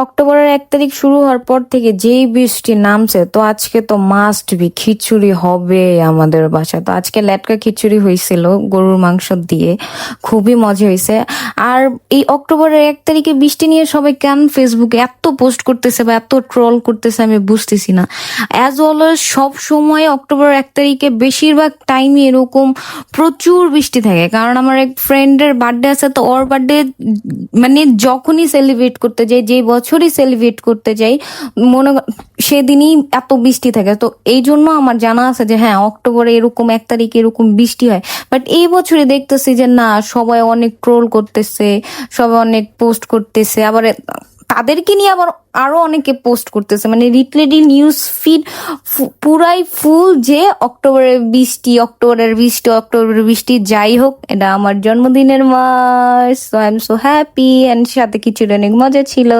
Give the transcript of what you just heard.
অক্টোবরের 1 তারিখ শুরু হওয়ার পর থেকে যেই বৃষ্টি নামছে, তো আজকে তো মাস্ট বি খিচুড়ি হবে আমাদের বাসায়। তো আজকে লেটকা খিচুড়ি হয়েছিল গরুর মাংস দিয়ে, খুবই মজা হয়েছে। আর এই অক্টোবরের 1 তারিখে বৃষ্টি নিয়ে সবাই কেন ফেসবুকে এত পোস্ট করতেছে বা এত ট্রল করতেছে আমি বুঝতেছি না। অ্যাজ অলওয়েজ সব সময় অক্টোবর 1 তারিখে বেশিরভাগ টাইমে এরকম প্রচুর বৃষ্টি থাকে। কারণ আমার এক ফ্রেন্ডের বার্থডে আছে, তো ওর বার্থডে মানে যখনই সেলিব্রেট করতে যাই, যে বছরই সেলিব্রেট করতে যাই, মনে সেদিনই এত বৃষ্টি থাকে। তো এই জন্য আমার জানা আছে যে হ্যাঁ, অক্টোবরে এরকম 1 তারিখে এরকম বৃষ্টি হয়। বাট এই বছরে দেখতেছি যে না, সবাই অনেক ট্রোল করতেছে, সবাই অনেক পোস্ট করতেছে, আবার তাদেরকে নিয়ে আবার আরো অনেকে পোস্ট করতেছে, মানে লিটারেলি নিউজ ফিড পুরাই ফুল যে অক্টোবরের বৃষ্টি। যাই হোক, এটা আমার জন্মদিনের মাস, so I am so happy, and সাথে কিছু অনেক মজা ছিল।